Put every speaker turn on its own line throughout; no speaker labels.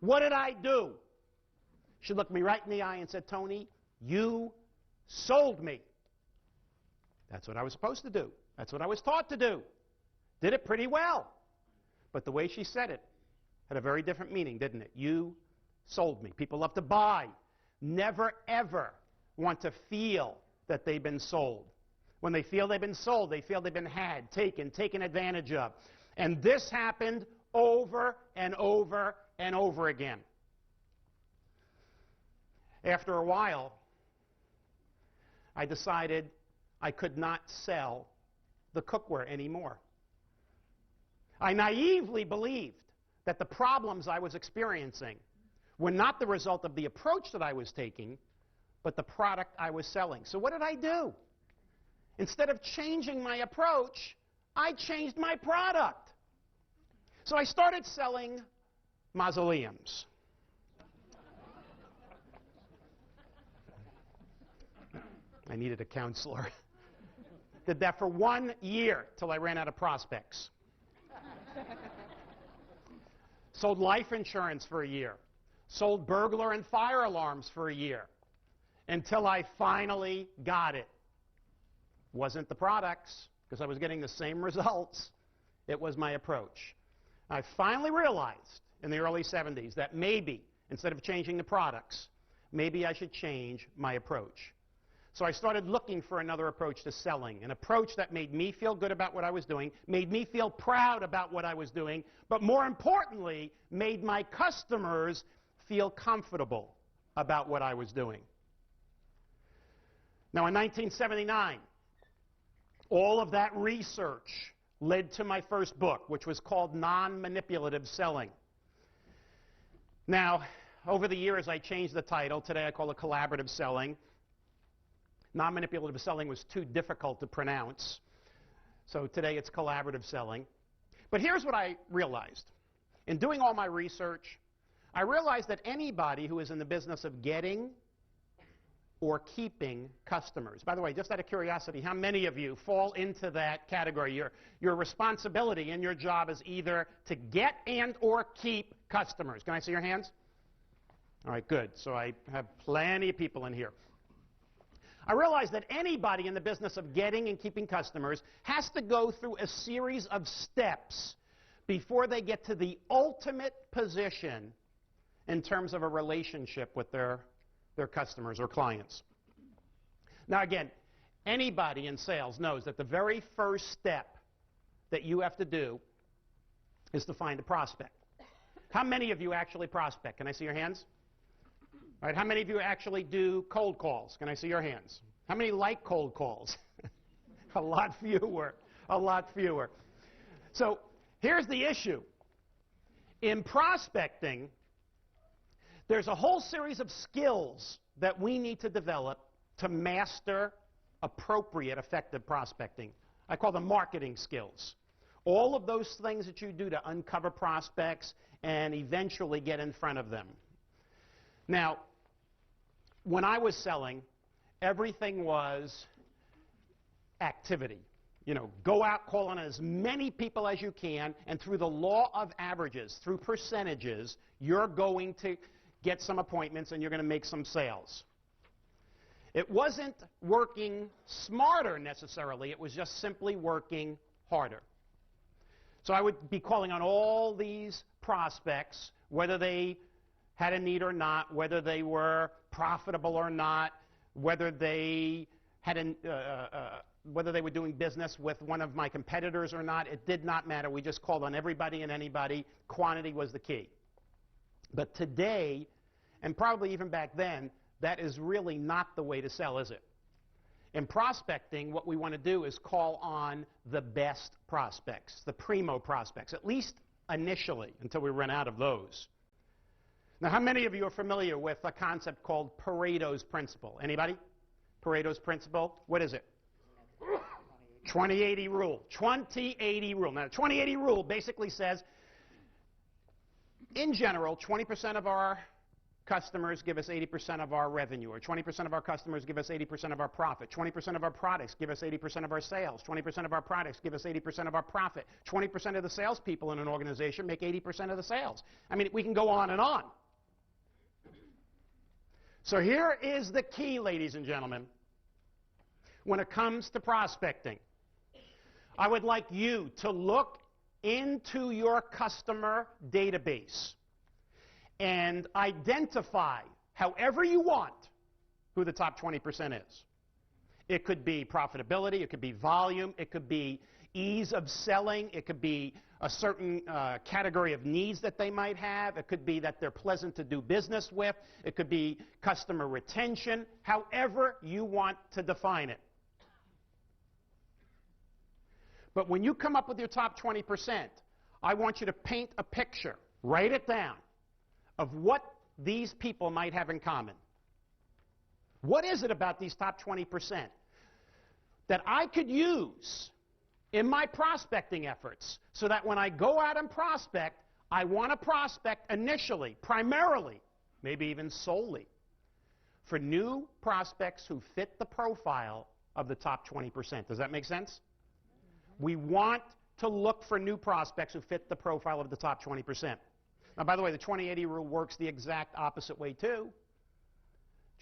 What did I do? She looked me right in the eye and said, Tony, you sold me. That's what I was supposed to do. That's what I was taught to do. Did it pretty well. But the way she said it had a very different meaning, didn't it? You sold me. People love to buy. Never, ever want to feel that they've been sold. When they feel they've been sold, they feel they've been had, taken advantage of. And this happened over and over and over again. After a while, I decided I could not sell the cookware anymore. I naively believed that the problems I was experiencing were not the result of the approach that I was taking, but the product I was selling. So what did I do? Instead of changing my approach, I changed my product. So I started selling mausoleums. I needed a counselor. Did that for 1 year till I ran out of prospects. Sold life insurance for a year. Sold burglar and fire alarms for a year. Until I finally got it. Wasn't the products, because I was getting the same results. It was my approach. I finally realized in the early 70s that maybe, instead of changing the products, maybe I should change my approach. So I started looking for another approach to selling, an approach that made me feel good about what I was doing, made me feel proud about what I was doing, but more importantly, made my customers feel comfortable about what I was doing. Now, in 1979, all of that research led to my first book, which was called Non-Manipulative Selling. Now, over the years, I changed the title. Today, I call it Collaborative Selling. Non-manipulative selling was too difficult to pronounce, so today it's collaborative selling. But here's what I realized. In doing all my research, I realized that anybody who is in the business of getting or keeping customers. By the way, just out of curiosity, how many of you fall into that category? Your responsibility in your job is either to get and or keep customers. Can I see your hands? All right, good. So I have plenty of people in here. I realized that anybody in the business of getting and keeping customers has to go through a series of steps before they get to the ultimate position in terms of a relationship with their customers or clients. Now again, anybody in sales knows that the very first step that you have to do is to find a prospect. How many of you actually prospect? Can I see your hands? All right, how many of you actually do cold calls? Can I see your hands? How many like cold calls? A lot fewer. A lot fewer. So here's the issue. In prospecting, there's a whole series of skills that we need to develop to master appropriate, effective prospecting. I call them marketing skills. All of those things that you do to uncover prospects and eventually get in front of them. Now, when I was selling, everything was activity. You know, go out, call on as many people as you can, and through the law of averages, through percentages, you're going to get some appointments and you're going to make some sales. It wasn't working smarter necessarily, it was just simply working harder. So I would be calling on all these prospects, whether they had a need or not, whether they were profitable or not, whether they had whether they were doing business with one of my competitors or not. It did not matter. We just called on everybody and anybody. Quantity was the key. But today, and probably even back then, that is really not the way to sell, is it? In prospecting, what we want to do is call on the best prospects, the primo prospects, at least initially, until we run out of those. Now, how many of you are familiar with a concept called Pareto's Principle? Anybody? Pareto's Principle? What is it? 20-80 rule. 20-80 rule. Now, the 20-80 rule basically says, in general, 20% of our customers give us 80% of our revenue, or 20% of our customers give us 80% of our profit, 20% of our products give us 80% of our sales, 20% of our products give us 80% of our profit, 20% of the salespeople in an organization make 80% of the sales. I mean, we can go on and on. So here is the key, ladies and gentlemen, when it comes to prospecting. I would like you to look into your customer database and identify, however you want, who the top 20% is. It could be profitability, it could be volume, it could be ease of selling, it could be a certain category of needs that they might have, it could be that they're pleasant to do business with, it could be customer retention, however you want to define it. But when you come up with your top 20%, I want you to paint a picture, write it down, of what these people might have in common. What is it about these top 20% that I could use in my prospecting efforts so that when I go out and prospect, I want to prospect initially, primarily, maybe even solely, for new prospects who fit the profile of the top 20%. Does that make sense? We want to look for new prospects who fit the profile of the top 20%. Now, by the way, the 20-80 rule works the exact opposite way, too.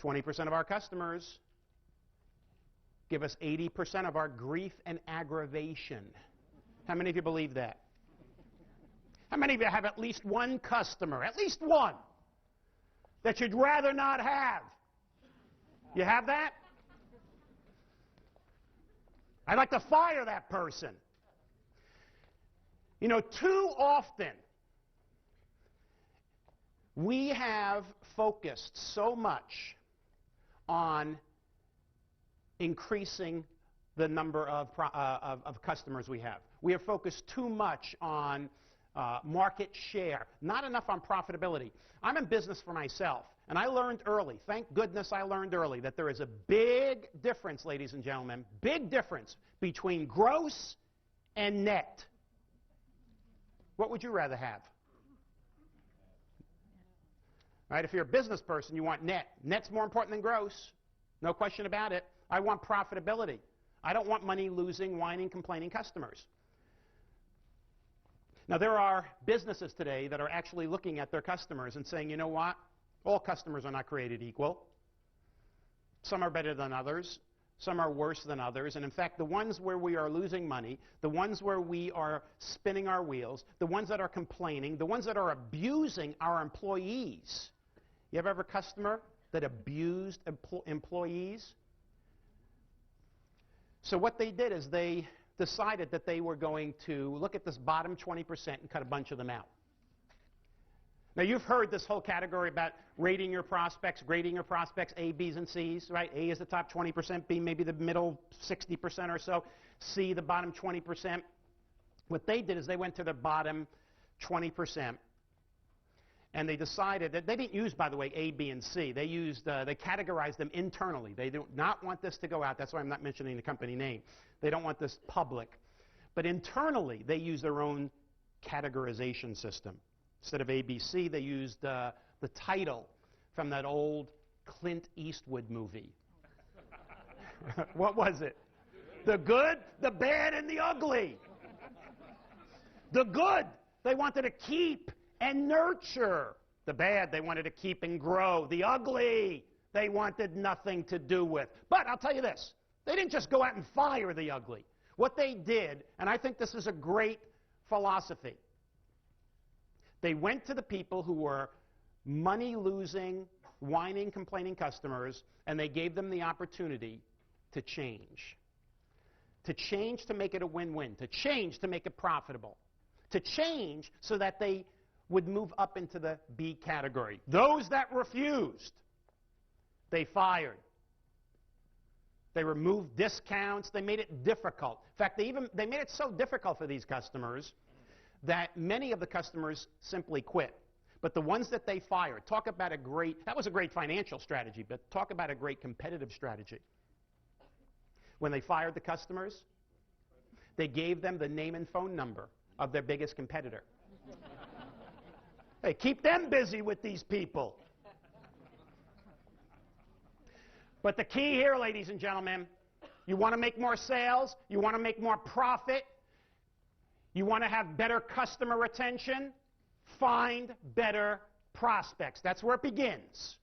20% of our customers give us 80% of our grief and aggravation. How many of you believe that? How many of you have at least one customer, at least one, that you'd rather not have? You have that? I'd like to fire that person. You know, too often, we have focused so much on increasing the number of customers we have. We have focused too much on market share, not enough on profitability. I'm in business for myself, and I learned early, thank goodness I learned early, that there is a big difference, ladies and gentlemen, big difference between gross and net. What would you rather have? Right? If you're a business person, you want net. Net's more important than gross. No question about it. I want profitability. I don't want money-losing, whining, complaining customers. Now, there are businesses today that are actually looking at their customers and saying, you know what? All customers are not created equal. Some are better than others. Some are worse than others. And in fact, the ones where we are losing money, the ones where we are spinning our wheels, the ones that are complaining, the ones that are abusing our employees. You ever have a customer that abused employees? So what they did is they decided that they were going to look at this bottom 20% and cut a bunch of them out. Now, you've heard this whole category about rating your prospects, grading your prospects, A, Bs, and Cs, right? A is the top 20%, B maybe the middle 60% or so, C the bottom 20%. What they did is they went to the bottom 20%, and they decided that they didn't use, by the way, A, B, and C. They used, they categorized them internally. They do not want this to go out. That's why I'm not mentioning the company name. They don't want this public. But internally, they use their own categorization system. Instead of A, B, C, they used the title from that old Clint Eastwood movie. What was it? The good, the bad, and the ugly. The good, they wanted to keep and nurture. The bad, they wanted to keep and grow. The ugly, they wanted nothing to do with. But I'll tell you this, they didn't just go out and fire the ugly. What they did, and I think this is a great philosophy, they went to the people who were money-losing, whining, complaining customers, and they gave them the opportunity to change. To change to make it a win-win. To change to make it profitable. To change so that they would move up into the B category. Those that refused, they fired. They removed discounts. They made it difficult. In fact, they made it so difficult for these customers that many of the customers simply quit. But the ones that they fired, talk about a great, that was a great financial strategy, but talk about a great competitive strategy. When they fired the customers, they gave them the name and phone number of their biggest competitor. Hey, keep them busy with these people. But the key here, ladies and gentlemen, you want to make more sales, you want to make more profit, you want to have better customer retention, find better prospects. That's where it begins.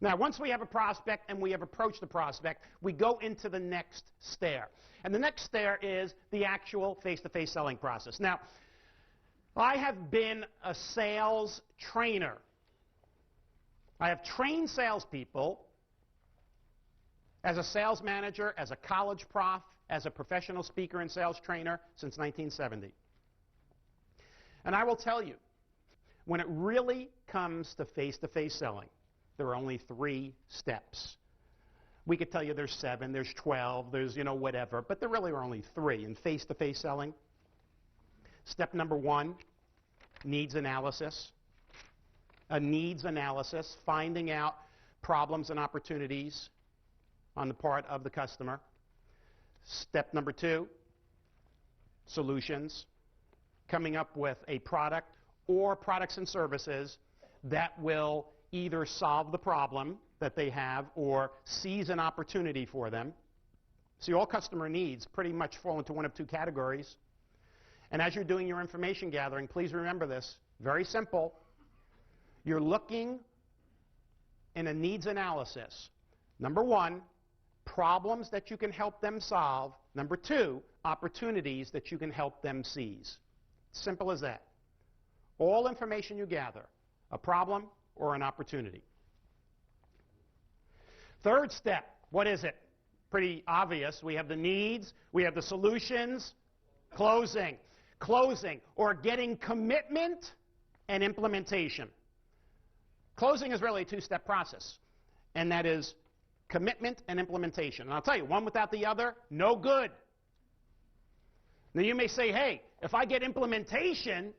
Now, once we have a prospect and we have approached the prospect, we go into the next stair. And the next stair is the actual face-to-face selling process. Now, I have been a sales trainer. I have trained salespeople as a sales manager, as a college prof, as a professional speaker and sales trainer since 1970. And I will tell you, when it really comes to face-to-face selling, there are only 3 steps. We could tell you there's 7, there's 12, there's, whatever, but there really are only 3 in face-to-face selling. Step number 1, needs analysis. A needs analysis, finding out problems and opportunities on the part of the customer. Step number 2, solutions. Coming up with a product or products and services that will either solve the problem that they have or seize an opportunity for them. See, all customer needs pretty much fall into one of 2 categories. And as you're doing your information gathering, please remember this. Very simple. You're looking in a needs analysis. Number 1, problems that you can help them solve. Number 2, opportunities that you can help them seize. Simple as that. All information you gather, a problem or an opportunity. Third step, what is it? Pretty obvious. We have the needs, we have the solutions, closing. Closing, or getting commitment and implementation. Closing is really a 2-step process, and that is commitment and implementation. And I'll tell you, one without the other, no good. Now you may say, hey, if I get implementation,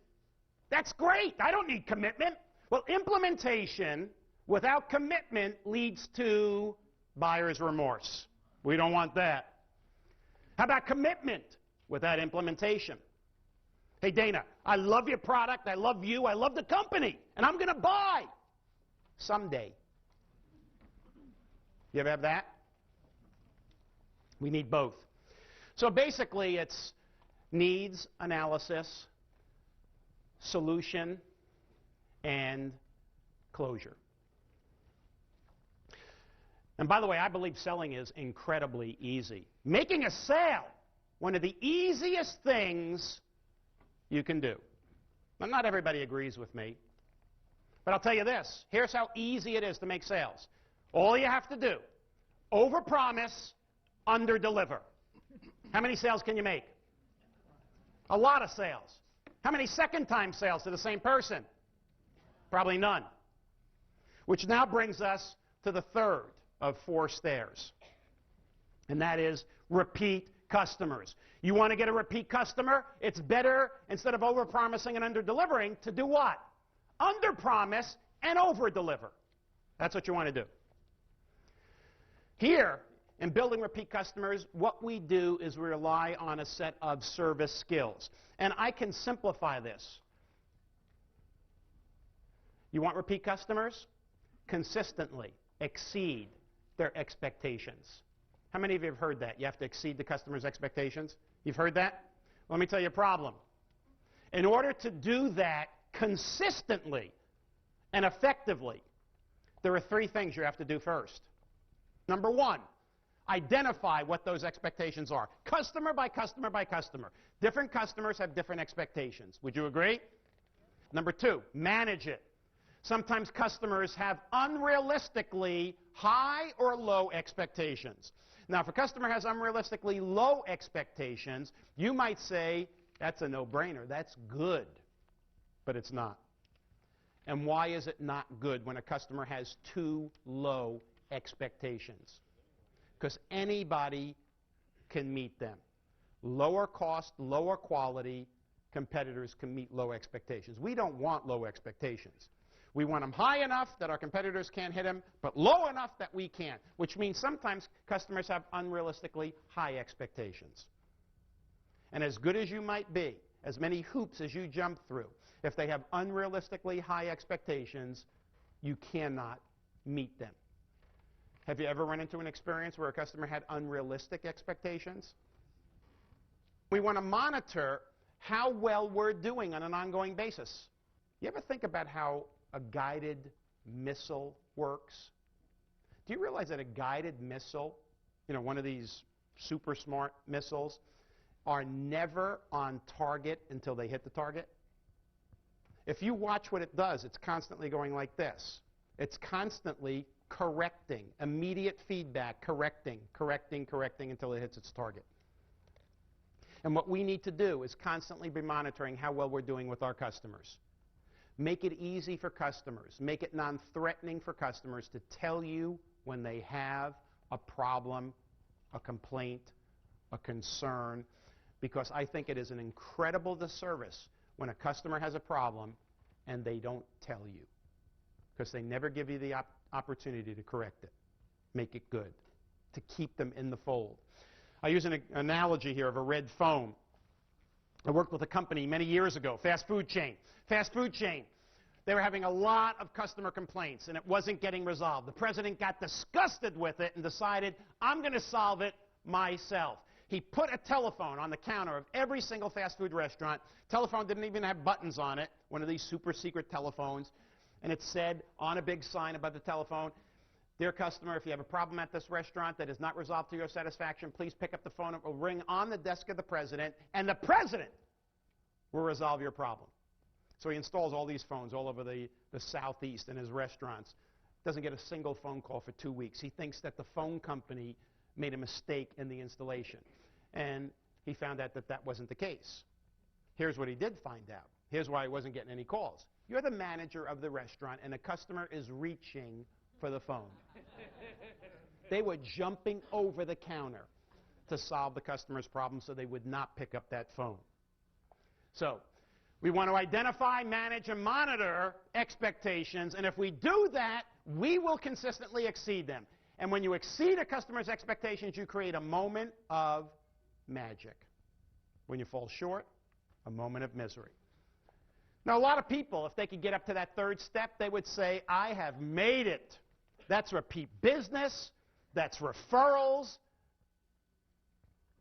that's great. I don't need commitment. Well, implementation without commitment leads to buyer's remorse. We don't want that. How about commitment without implementation? Hey, Dana, I love your product, I love you, I love the company, and I'm going to buy someday. You ever have that? We need both. So basically, it's needs analysis, solution, and closure. And by the way, I believe selling is incredibly easy. Making a sale, one of the easiest things you can do. Now, not everybody agrees with me, but I'll tell you this. Here's how easy it is to make sales. All you have to do, overpromise, underdeliver. How many sales can you make? A lot of sales. How many second-time sales to the same person? Probably none. Which now brings us to the third of 4 stairs, and that is repeat customers. You want to get a repeat customer? It's better, instead of overpromising and underdelivering, to do what? Underpromise and overdeliver. That's what you want to do. Here, in building repeat customers, what we do is we rely on a set of service skills. And I can simplify this. You want repeat customers? Consistently exceed their expectations. How many of you have heard that? You have to exceed the customer's expectations? You've heard that? Well, let me tell you a problem. In order to do that consistently and effectively, there are 3 things you have to do first. Number 1, identify what those expectations are. Customer by customer by customer. Different customers have different expectations. Would you agree? Number 2, manage it. Sometimes customers have unrealistically high or low expectations. Now, if a customer has unrealistically low expectations, you might say, that's a no-brainer, that's good. But it's not. And why is it not good when a customer has too low expectations? Because anybody can meet them. Lower cost, lower quality competitors can meet low expectations. We don't want low expectations. We want them high enough that our competitors can't hit them, but low enough that we can, which means sometimes customers have unrealistically high expectations. And as good as you might be, as many hoops as you jump through, if they have unrealistically high expectations, you cannot meet them. Have you ever run into an experience where a customer had unrealistic expectations? We want to monitor how well we're doing on an ongoing basis. You ever think about how a guided missile works? Do you realize that a guided missile, one of these super smart missiles, are never on target until they hit the target? If you watch what it does, it's constantly going like this. It's constantly correcting, immediate feedback, correcting until it hits its target. And what we need to do is constantly be monitoring how well we're doing with our customers. Make it easy for customers. Make it non-threatening for customers to tell you when they have a problem, a complaint, a concern, because I think it is an incredible disservice when a customer has a problem and they don't tell you, because they never give you the opportunity to correct it, make it good, to keep them in the fold. I use an analogy here of a red phone. I worked with a company many years ago, fast food chain. They were having a lot of customer complaints, and it wasn't getting resolved. The president got disgusted with it and decided, I'm going to solve it myself. He put a telephone on the counter of every single fast food restaurant. Telephone didn't even have buttons on it, one of these super secret telephones. And it said on a big sign above the telephone, "Dear customer, if you have a problem at this restaurant that is not resolved to your satisfaction, please pick up the phone. It will ring on the desk of the president, and the president will resolve your problem." So he installs all these phones all over the southeast in his restaurants. Doesn't get a single phone call for 2 weeks. He thinks that the phone company made a mistake in the installation. And he found out that that wasn't the case. Here's what he did find out. Here's why he wasn't getting any calls. You're the manager of the restaurant, and a customer is reaching for the phone. They were jumping over the counter to solve the customer's problem so they would not pick up that phone. So we want to identify, manage, and monitor expectations, and if we do that, we will consistently exceed them. And when you exceed a customer's expectations, you create a moment of magic. When you fall short, a moment of misery. Now, a lot of people, if they could get up to that third step, they would say, I have made it. That's repeat business. That's referrals.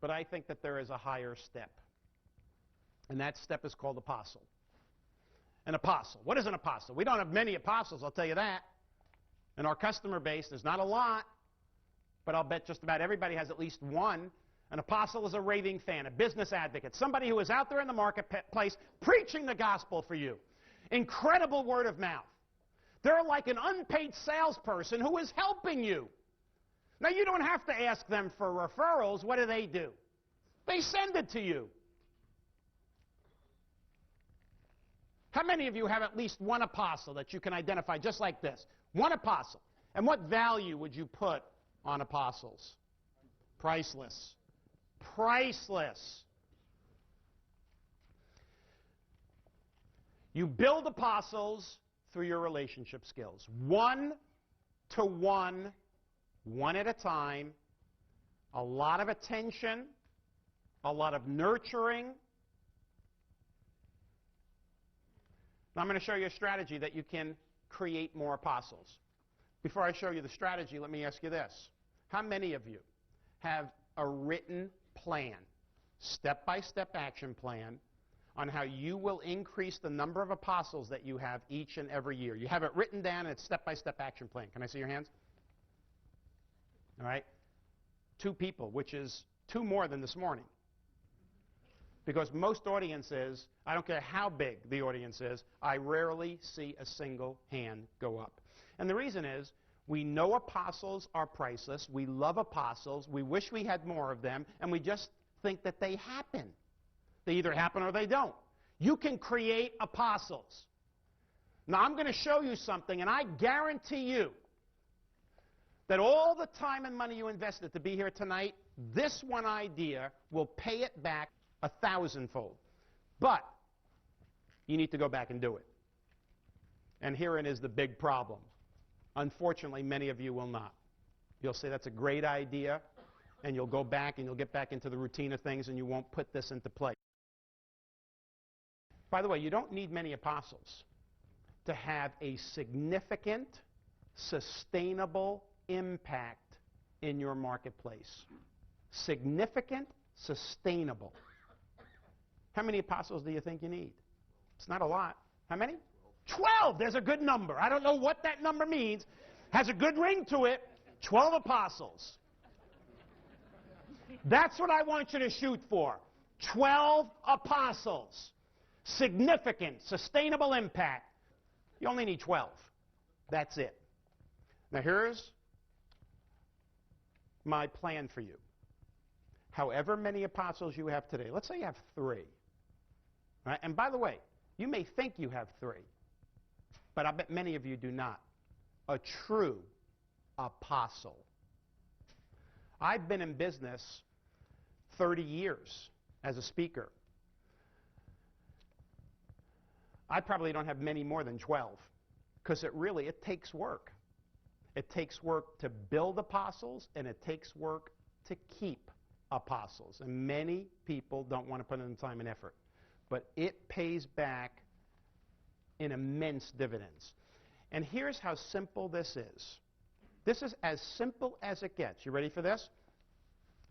But I think that there is a higher step. And that step is called apostle. An apostle. What is an apostle? We don't have many apostles, I'll tell you that. In our customer base, there's not a lot, but I'll bet just about everybody has at least one. An apostle is a raving fan, a business advocate, somebody who is out there in the marketplace preaching the gospel for you. Incredible word of mouth. They're like an unpaid salesperson who is helping you. Now, you don't have to ask them for referrals. What do? They send it to you. How many of you have at least one apostle that you can identify just like this? One apostle. And what value would you put on apostles? Priceless. Priceless. You build apostles through your relationship skills. One to one, one at a time, a lot of attention, a lot of nurturing. Now I'm going to show you a strategy that you can create more apostles. Before I show you the strategy, let me ask you this. How many of you have a written plan, step-by-step action plan, on how you will increase the number of apostles that you have each and every year? You have it written down, and it's step-by-step action plan. Can I see your hands? All right. 2 people, which is 2 more than this morning. Because most audiences, I don't care how big the audience is, I rarely see a single hand go up. And the reason is, we know apostles are priceless, we love apostles, we wish we had more of them, and we just think that they happen. They either happen or they don't. You can create apostles. Now I'm going to show you something, and I guarantee you that all the time and money you invested to be here tonight, this one idea will pay it back 1,000-fold. But you need to go back and do it. And herein is the big problem. Unfortunately, many of you will not. You'll say that's a great idea, and you'll go back and you'll get back into the routine of things, and you won't put this into play. By the way, you don't need many apostles to have a significant, sustainable impact in your marketplace. Significant, sustainable. How many apostles do you think you need? It's not a lot. How many? 12. There's a good number. I don't know what that number means. Has a good ring to it. 12 apostles. That's what I want you to shoot for. 12 apostles. Significant, sustainable impact. You only need 12. That's it. Now here's my plan for you. However many apostles you have today, let's say you have 3. Right? And by the way, you may think you have 3, but I bet many of you do not. A true apostle. I've been in business 30 years as a speaker. I probably don't have many more than 12 because it takes work. It takes work to build apostles, and it takes work to keep apostles. And many people don't want to put in the time and effort. But it pays back in immense dividends. And here's how simple this is. This is as simple as it gets. You ready for this?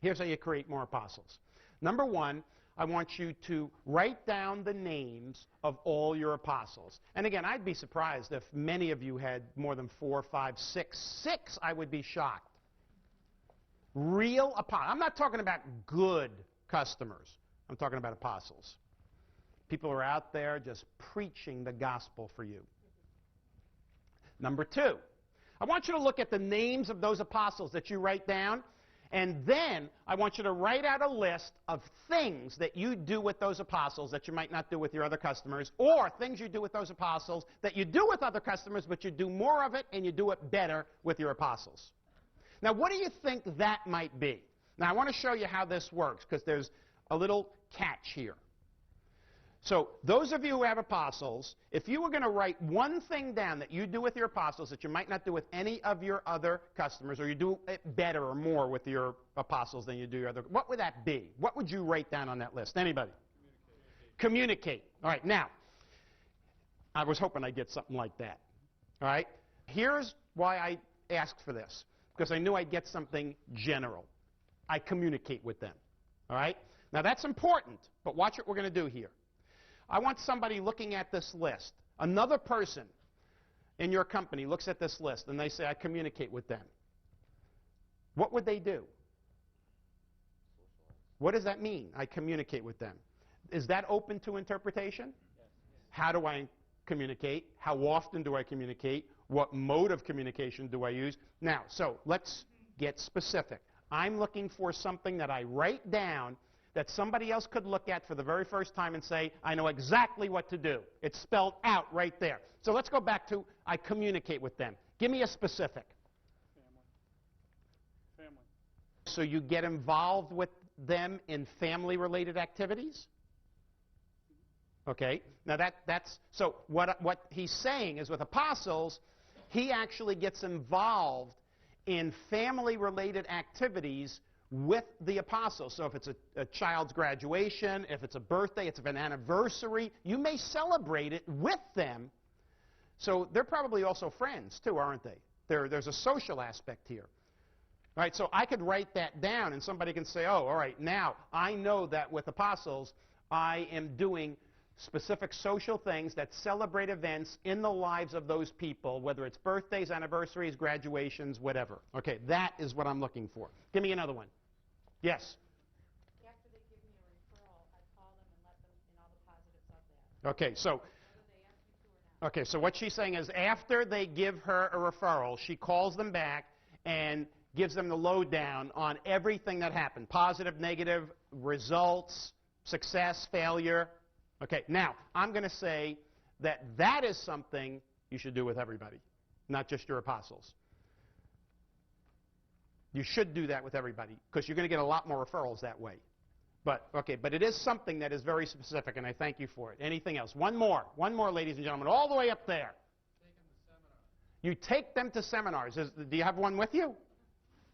Here's how you create more apostles. Number 1, I want you to write down the names of all your apostles. And again, I'd be surprised if many of you had more than 4, 5, 6. 6, I would be shocked. Real apostles. I'm not talking about good customers. I'm talking about apostles. People are out there just preaching the gospel for you. Number 2, I want you to look at the names of those apostles that you write down, and then I want you to write out a list of things that you do with those apostles that you might not do with your other customers, or things you do with those apostles that you do with other customers, but you do more of it and you do it better with your apostles. Now, what do you think that might be? Now, I want to show you how this works because there's a little catch here. So those of you who have apostles, if you were going to write one thing down that you do with your apostles that you might not do with any of your other customers, or you do it better or more with your apostles than you do your other, what would that be? What would you write down on that list? Anybody? Communicate. All right, now, I was hoping I'd get something like that. All right? Here's why I asked for this, because I knew I'd get something general. I communicate with them. All right? Now, that's important, but watch what we're going to do here. I want somebody looking at this list. Another person in your company looks at this list and they say, I communicate with them. What would they do? What does that mean? I communicate with them. Is that open to interpretation? Yes. How do I communicate? How often do I communicate? What mode of communication do I use? Now, so let's get specific. I'm looking for something that I write down that somebody else could look at for the very first time and say, I know exactly what to do. It's spelled out right there. So let's go back to I communicate with them. Give me a specific. Family. So you get involved with them in family-related activities? Okay. Now that's so what he's saying is with apostles, he actually gets involved in family-related activities with the apostles. So if it's a child's graduation, if it's a birthday, it's an anniversary, you may celebrate it with them. So they're probably also friends too, aren't they? There's a social aspect here. All right, so I could write that down and somebody can say, oh, all right, now I know that with apostles I am doing specific social things that celebrate events in the lives of those people, whether it's birthdays, anniversaries, graduations, whatever. Okay, that is what I'm looking for. Give me another one. Yes?
After they give me a referral, I call them and let them in all the positives of that.
Okay, so
Whether they ask me to or not.
okay, so what she's saying is after they give her a referral, she calls them back and gives them the lowdown on everything that happened, positive, negative, results, success, failure. Okay, now, I'm going to say that that is something you should do with everybody, not just your apostles. You should do that with everybody because you're going to get a lot more referrals that way. But, okay, but it is something that is very specific, and I thank you for it. Anything else? One more, ladies and gentlemen, all the way up there. You take them to seminars. Do you have one with you?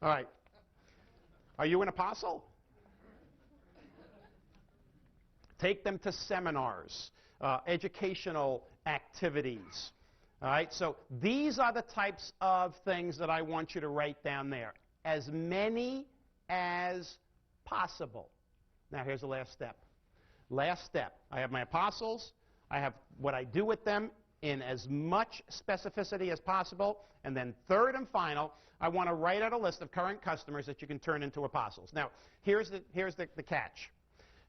All right. Are you an apostle? Take them to seminars, educational activities. All right, so these are the types of things that I want you to write down there. As many as possible. Now here's the last step. Last step. I have my apostles. I have what I do with them in as much specificity as possible. And then third and final, I want to write out a list of current customers that you can turn into apostles. Now, here's the catch.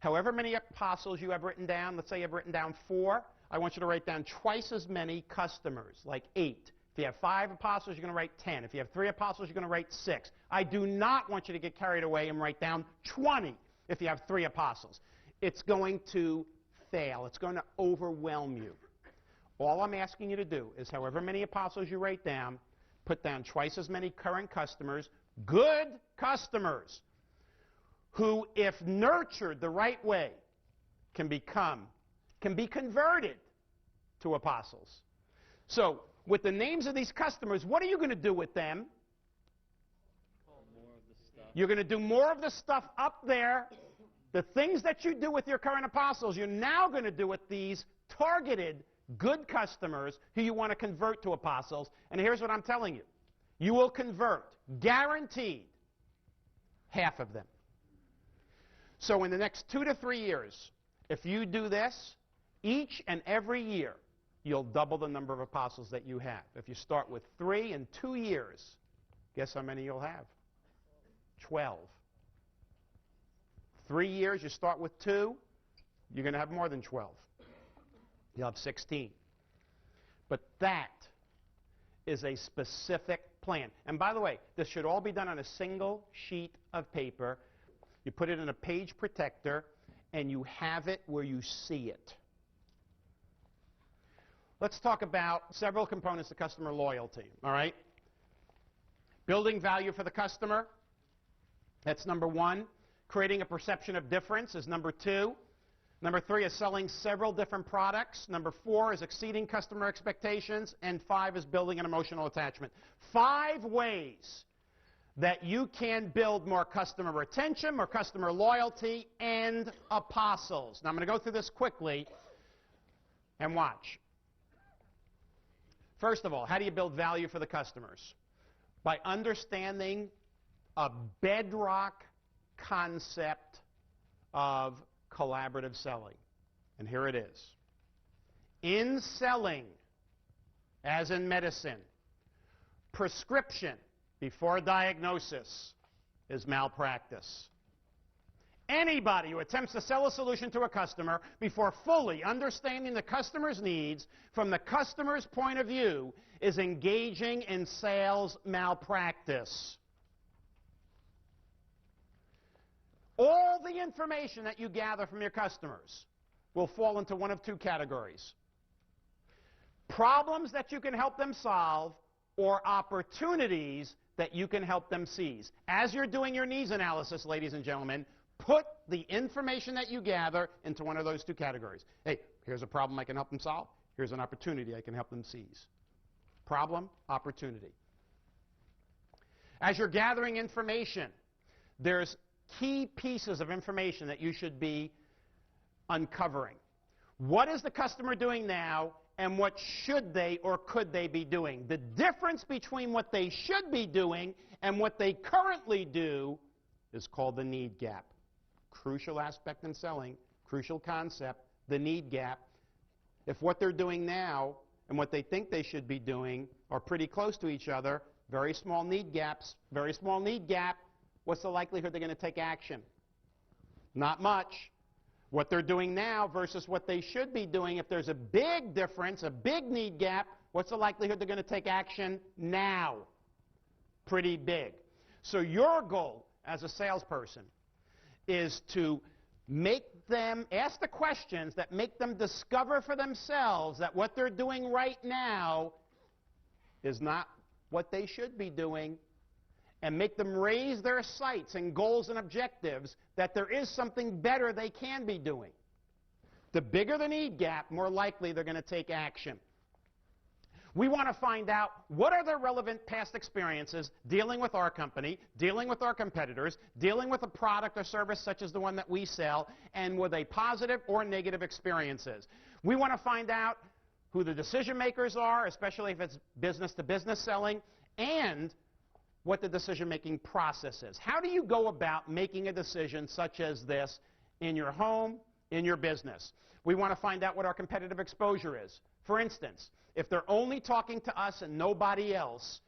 However many apostles you have written down, let's say you have written down 4, I want you to write down twice as many customers, like 8. If you have 5 apostles, you're going to write 10. If you have 3 apostles, you're going to write 6. I do not want you to get carried away and write down 20 if you have 3 apostles. It's going to fail. It's going to overwhelm you. All I'm asking you to do is however many apostles you write down, put down twice as many current customers, good customers, who, if nurtured the right way, can be converted to apostles. So, with the names of these customers, what are you going to do with them? You're going to do more of the stuff up there. The things that you do with your current apostles, you're now going to do with these targeted good customers who you want to convert to apostles. And here's what I'm telling you. You will convert, guaranteed, half of them. So in the next 2 to 3 years, if you do this, each and every year, you'll double the number of apostles that you have. If you start with 3 in 2 years, guess how many you'll have? 12. 3 years, you start with 2, you're going to have more than 12. You'll have 16. But that is a specific plan. And by the way, this should all be done on a single sheet of paper. You put it in a page protector, and you have it where you see it. Let's talk about several components of customer loyalty, all right? Building value for the customer, that's number 1. Creating a perception of difference is number 2. Number 3 is selling several different products. Number 4 is exceeding customer expectations. And 5 is building an emotional attachment. 5 ways that you can build more customer retention, more customer loyalty, and apostles. Now I'm going to go through this quickly and watch. First of all, how do you build value for the customers? By understanding a bedrock concept of collaborative selling. And here it is. In selling, as in medicine, prescription before diagnosis is malpractice. Anybody who attempts to sell a solution to a customer before fully understanding the customer's needs from the customer's point of view is engaging in sales malpractice. All the information that you gather from your customers will fall into one of 2 categories. Problems that you can help them solve, or opportunities that you can help them seize. As you're doing your needs analysis, ladies and gentlemen, put the information that you gather into one of those 2 categories. Hey, here's a problem I can help them solve. Here's an opportunity I can help them seize. Problem, opportunity. As you're gathering information, there's key pieces of information that you should be uncovering. What is the customer doing now, and what should they or could they be doing? The difference between what they should be doing and what they currently do is called the need gap. Crucial aspect in selling, crucial concept, the need gap. If what they're doing now and what they think they should be doing are pretty close to each other, very small need gaps, very small need gap, what's the likelihood they're going to take action? Not much. What they're doing now versus what they should be doing, if there's a big difference, a big need gap, what's the likelihood they're going to take action now? Pretty big. So your goal as a salesperson is to make them ask the questions that make them discover for themselves that what they're doing right now is not what they should be doing, and make them raise their sights and goals and objectives that there is something better they can be doing. The bigger the need gap, more likely they're going to take action. We want to find out what are their relevant past experiences dealing with our company, dealing with our competitors, dealing with a product or service such as the one that we sell, and were they positive or negative experiences. We want to find out who the decision makers are, especially if it's business-to-business selling, and what the decision-making process is. How do you go about making a decision such as this in your home, in your business? We want to find out what our competitive exposure is. For instance, if they're only talking to us and nobody else,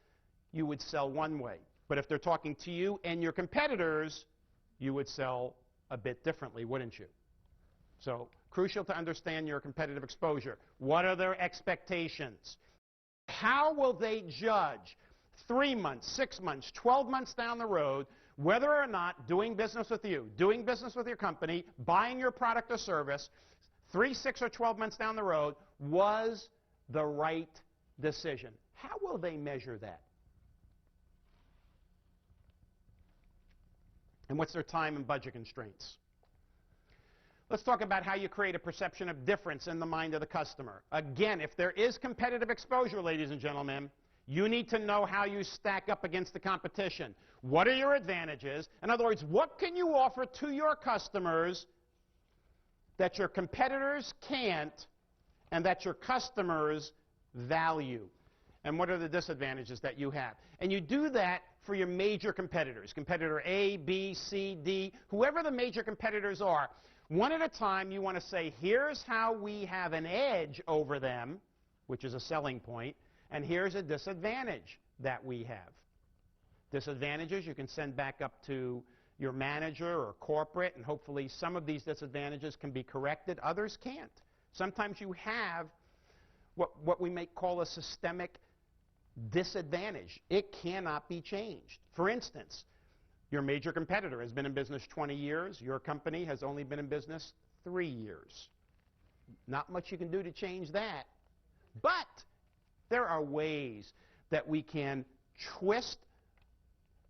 you would sell one way. But if they're talking to you and your competitors, you would sell a bit differently, wouldn't you? So, crucial to understand your competitive exposure. What are their expectations? How will they judge 3 months, 6 months, 12 months down the road whether or not doing business with you, doing business with your company, buying your product or service, 3, 6, or 12 months down the road was the right decision? How will they measure that? And what's their time and budget constraints? Let's talk about how you create a perception of difference in the mind of the customer. Again, if there is competitive exposure, ladies and gentlemen, you need to know how you stack up against the competition. What are your advantages? In other words, what can you offer to your customers that your competitors can't and that your customers value? And what are the disadvantages that you have? And you do that for your major competitors, competitor A, B, C, D, whoever the major competitors are. One at a time, you want to say, here's how we have an edge over them, which is a selling point, and here's a disadvantage that we have. Disadvantages you can send back up to your manager or corporate, and hopefully some of these disadvantages can be corrected. Others can't. Sometimes you have what we may call a systemic disadvantage. It cannot be changed. For instance, your major competitor has been in business 20 years. Your company has only been in business 3 years. Not much you can do to change that. But there are ways that we can twist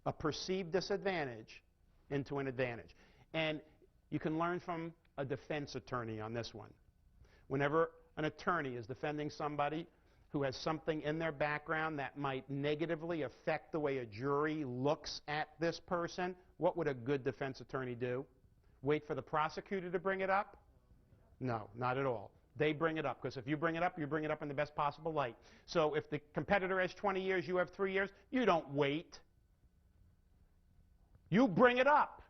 a perceived disadvantage into an advantage. And you can learn from a defense attorney on this one. Whenever an attorney is defending somebody who has something in their background that might negatively affect the way a jury looks at this person, what would a good defense attorney do? Wait for the prosecutor to bring it up? No, not at all. They bring it up, because if you bring it up in the best possible light. So if the competitor has 20 years, you have 3 years, you don't wait. You bring it up.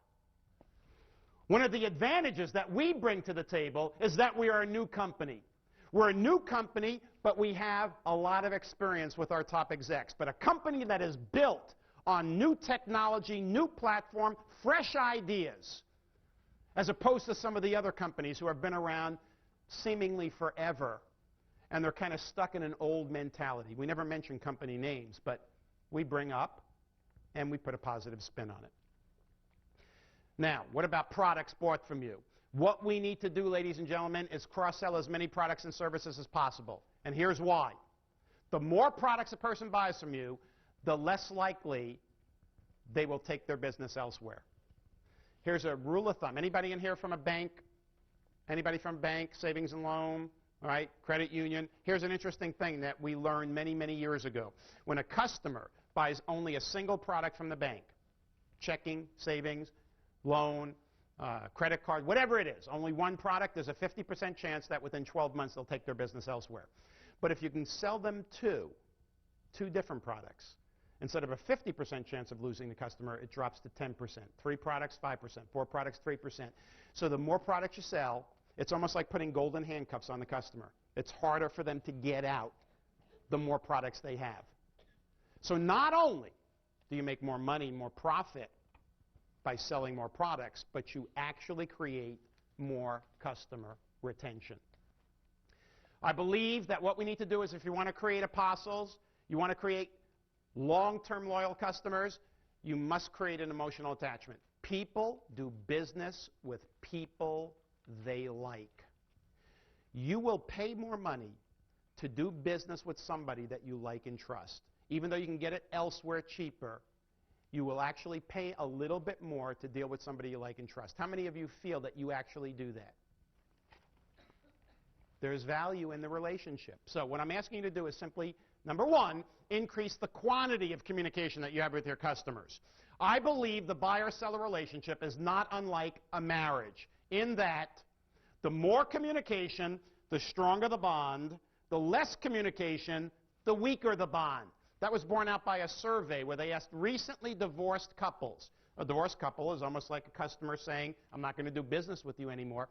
One of the advantages that we bring to the table is that we are a new company. We're a new company, but we have a lot of experience with our top execs. But a company that is built on new technology, new platform, fresh ideas, as opposed to some of the other companies who have been around seemingly forever, and they're kind of stuck in an old mentality. We never mention company names, but we bring up and we put a positive spin on it. Now, what about products bought from you? What we need to do, ladies and gentlemen, is cross-sell as many products and services as possible. And here's why. The more products a person buys from you, the less likely they will take their business elsewhere. Here's a rule of thumb. Anybody in here from a bank? Anybody from bank, savings and loan, all right, credit union? Here's an interesting thing that we learned many, many years ago. When a customer buys only a single product from the bank, checking, savings, loan, credit card, whatever it is, only one product, there's a 50% chance that within 12 months they'll take their business elsewhere. But if you can sell them two different products, instead of a 50% chance of losing the customer, it drops to 10%. 3 products, 5%. 4 products, 3%. So the more products you sell, it's almost like putting golden handcuffs on the customer. It's harder for them to get out the more products they have. So not only do you make more money, more profit by selling more products, but you actually create more customer retention. I believe that what we need to do is, if you want to create apostles, you want to create long-term loyal customers, you must create an emotional attachment. People do business with people they like. You will pay more money to do business with somebody that you like and trust. Even though you can get it elsewhere cheaper, you will actually pay a little bit more to deal with somebody you like and trust. How many of you feel that you actually do that? There's value in the relationship. So what I'm asking you to do is simply, number one, increase the quantity of communication that you have with your customers. I believe the buyer-seller relationship is not unlike a marriage, in that the more communication, the stronger the bond, The less communication, the weaker the bond. That was borne out by a survey where they asked recently divorced couples. A divorced couple is almost like a customer saying, I'm not going to do business with you anymore.